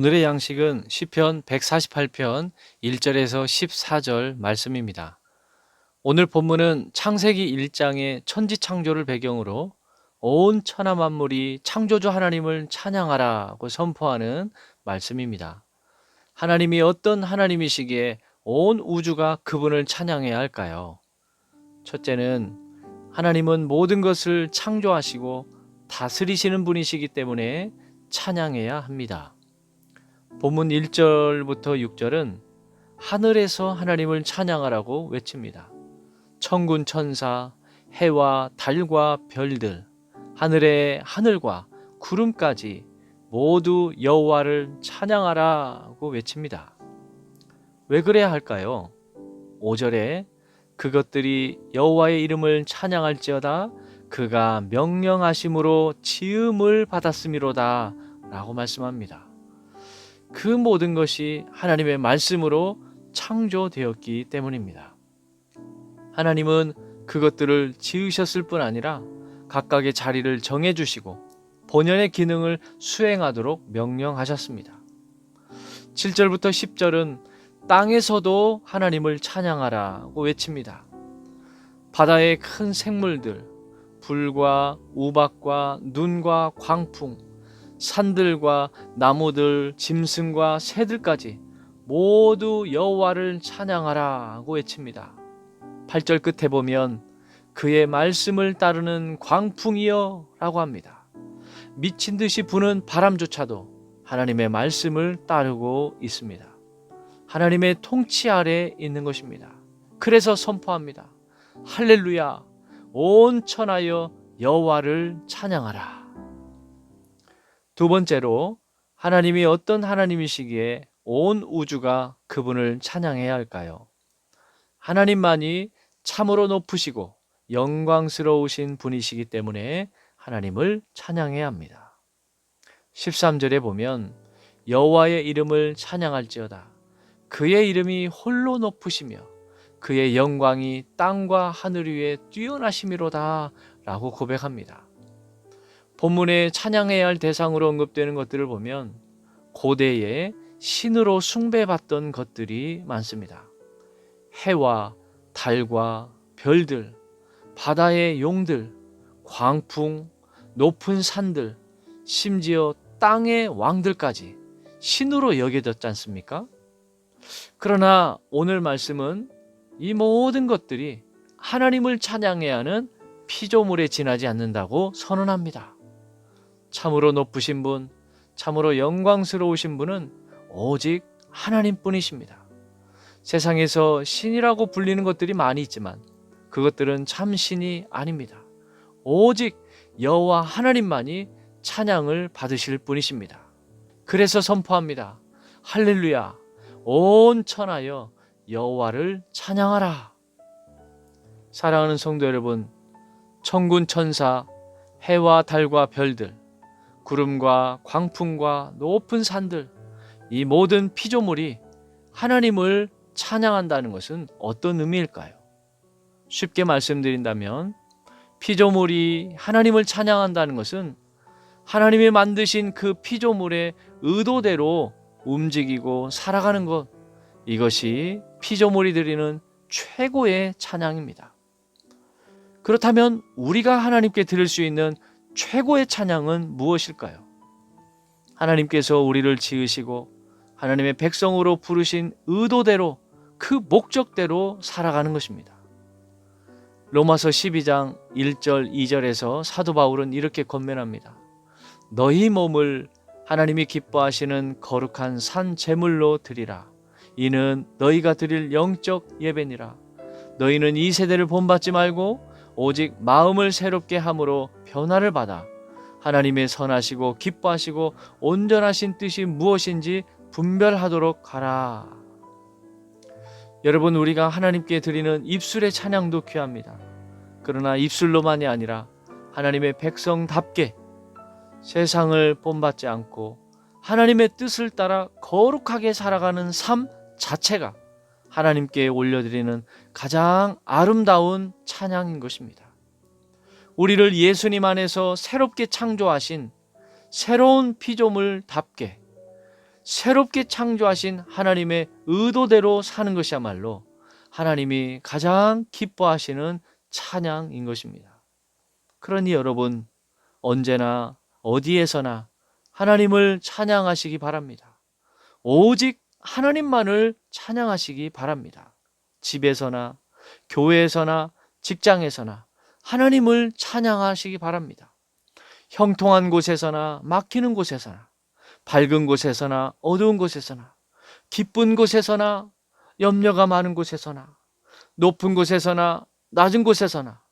오늘의 양식은 시편 148편 1절에서 14절 말씀입니다. 오늘 본문은 창세기 1장의 천지 창조를 배경으로 온 천하 만물이 창조주 하나님을 찬양하라고 선포하는 말씀입니다. 하나님이 어떤 하나님이시기에 온 우주가 그분을 찬양해야 할까요? 첫째는 하나님은 모든 것을 창조하시고 다스리시는 분이시기 때문에 찬양해야 합니다. 본문 1절부터 6절은 하늘에서 하나님을 찬양하라고 외칩니다. 천군 천사, 해와 달과 별들, 하늘의 하늘과 구름까지 모두 여호와를 찬양하라고 외칩니다. 왜 그래야 할까요? 5절에 그것들이 여호와의 이름을 찬양할지어다 그가 명령하심으로 지음을 받았음이로다 라고 말씀합니다. 그 모든 것이 하나님의 말씀으로 창조되었기 때문입니다. 하나님은 그것들을 지으셨을 뿐 아니라 각각의 자리를 정해주시고 본연의 기능을 수행하도록 명령하셨습니다. 7절부터 10절은 땅에서도 하나님을 찬양하라고 외칩니다. 바다의 큰 생물들, 불과 우박과 눈과 광풍, 산들과 나무들, 짐승과 새들까지 모두 여호와를 찬양하라고 외칩니다. 8절 끝에 보면 그의 말씀을 따르는 광풍이여 라고 합니다. 미친 듯이 부는 바람조차도 하나님의 말씀을 따르고 있습니다. 하나님의 통치 아래 있는 것입니다. 그래서 선포합니다. 할렐루야, 온 천하여 여호와를 찬양하라. 두 번째로 하나님이 어떤 하나님이시기에 온 우주가 그분을 찬양해야 할까요? 하나님만이 참으로 높으시고 영광스러우신 분이시기 때문에 하나님을 찬양해야 합니다. 13절에 보면 여호와의 이름을 찬양할지어다 그의 이름이 홀로 높으시며 그의 영광이 땅과 하늘 위에 뛰어나심이로다 라고 고백합니다. 본문에 찬양해야 할 대상으로 언급되는 것들을 보면 고대에 신으로 숭배받던 것들이 많습니다. 해와 달과 별들, 바다의 용들, 광풍, 높은 산들, 심지어 땅의 왕들까지 신으로 여겨졌지 않습니까? 그러나 오늘 말씀은 이 모든 것들이 하나님을 찬양해야 하는 피조물에 지나지 않는다고 선언합니다. 참으로 높으신 분, 참으로 영광스러우신 분은 오직 하나님뿐이십니다. 세상에서 신이라고 불리는 것들이 많이 있지만 그것들은 참 신이 아닙니다. 오직 여호와 하나님만이 찬양을 받으실 분이십니다. 그래서 선포합니다. 할렐루야, 온 천하여 여호와를 찬양하라. 사랑하는 성도 여러분, 천군 천사, 해와 달과 별들, 구름과 광풍과 높은 산들, 이 모든 피조물이 하나님을 찬양한다는 것은 어떤 의미일까요? 쉽게 말씀드린다면 피조물이 하나님을 찬양한다는 것은 하나님이 만드신 그 피조물의 의도대로 움직이고 살아가는 것, 이것이 피조물이 드리는 최고의 찬양입니다. 그렇다면 우리가 하나님께 드릴 수 있는 최고의 찬양은 무엇일까요? 하나님께서 우리를 지으시고 하나님의 백성으로 부르신 의도대로 그 목적대로 살아가는 것입니다. 로마서 12장 1절 2절에서 사도 바울은 이렇게 권면합니다. 너희 몸을 하나님이 기뻐하시는 거룩한 산 제물로 드리라. 이는 너희가 드릴 영적 예배니라. 너희는 이 세대를 본받지 말고 오직 마음을 새롭게 함으로 변화를 받아 하나님의 선하시고 기뻐하시고 온전하신 뜻이 무엇인지 분별하도록 하라. 여러분, 우리가 하나님께 드리는 입술의 찬양도 귀합니다. 그러나 입술로만이 아니라 하나님의 백성답게 세상을 본받지 않고 하나님의 뜻을 따라 거룩하게 살아가는 삶 자체가 하나님께 올려드리는 가장 아름다운 찬양인 것입니다. 우리를 예수님 안에서 새롭게 창조하신 새로운 피조물답게 새롭게 창조하신 하나님의 의도대로 사는 것이야말로 하나님이 가장 기뻐하시는 찬양인 것입니다. 그러니 여러분, 언제나 어디에서나 하나님을 찬양하시기 바랍니다. 오직 하나님만을 찬양하시기 바랍니다. 집에서나 교회에서나 직장에서나 하나님을 찬양하시기 바랍니다. 형통한 곳에서나 막히는 곳에서나 밝은 곳에서나 어두운 곳에서나 기쁜 곳에서나 염려가 많은 곳에서나 높은 곳에서나 낮은 곳에서나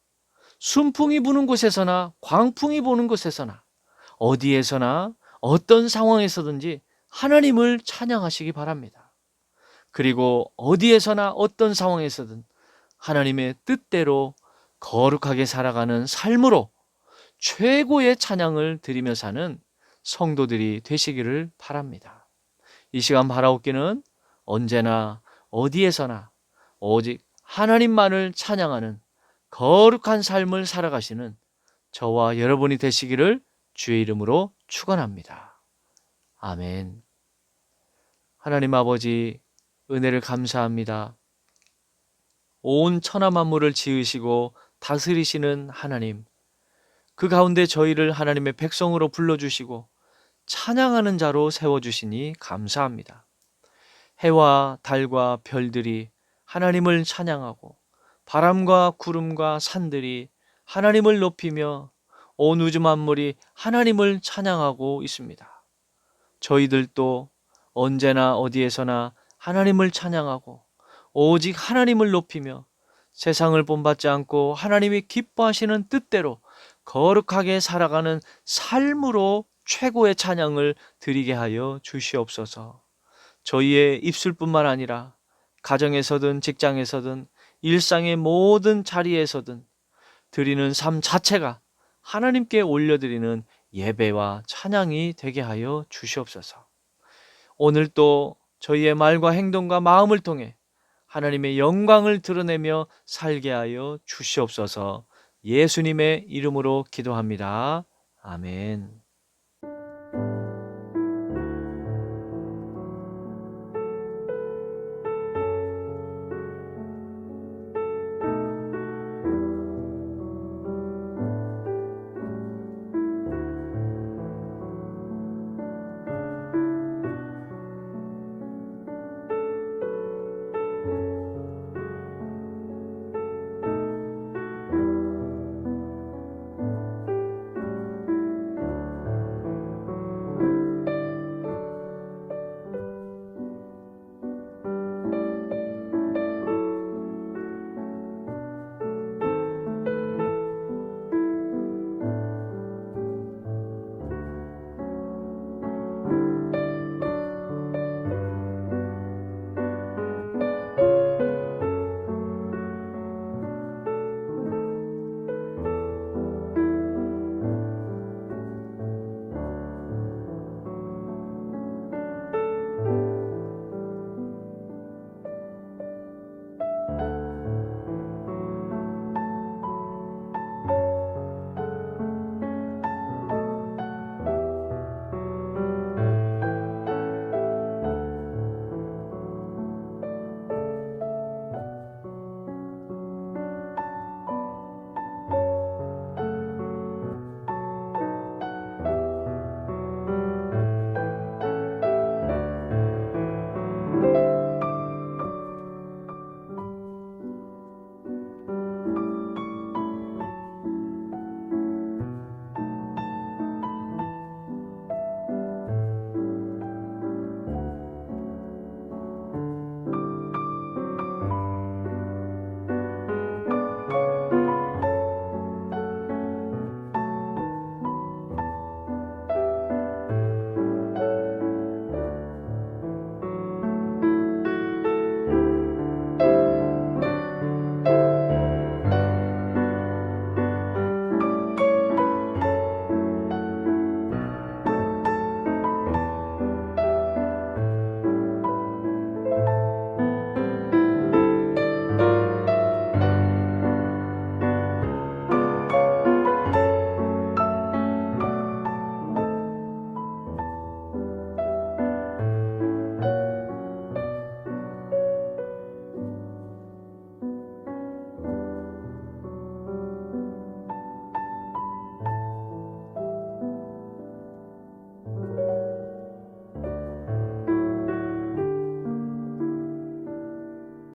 순풍이 부는 곳에서나 광풍이 부는 곳에서나 어디에서나 어떤 상황에서든지 하나님을 찬양하시기 바랍니다. 그리고 어디에서나 어떤 상황에서든 하나님의 뜻대로 거룩하게 살아가는 삶으로 최고의 찬양을 드리며 사는 성도들이 되시기를 바랍니다. 이 시간 바라옵기는 언제나 어디에서나 오직 하나님만을 찬양하는 거룩한 삶을 살아가시는 저와 여러분이 되시기를 주의 이름으로 축원합니다. 아멘. 하나님 아버지, 은혜를 감사합니다. 온 천하 만물을 지으시고 다스리시는 하나님, 그 가운데 저희를 하나님의 백성으로 불러주시고 찬양하는 자로 세워주시니 감사합니다. 해와 달과 별들이 하나님을 찬양하고 바람과 구름과 산들이 하나님을 높이며 온 우주 만물이 하나님을 찬양하고 있습니다. 저희들도 언제나 어디에서나 하나님을 찬양하고 오직 하나님을 높이며 세상을 본받지 않고 하나님이 기뻐하시는 뜻대로 거룩하게 살아가는 삶으로 최고의 찬양을 드리게 하여 주시옵소서. 저희의 입술뿐만 아니라 가정에서든 직장에서든 일상의 모든 자리에서든 드리는 삶 자체가 하나님께 올려드리는 예배와 찬양이 되게 하여 주시옵소서. 오늘 또 저희의 말과 행동과 마음을 통해 하나님의 영광을 드러내며 살게 하여 주시옵소서. 예수님의 이름으로 기도합니다. 아멘.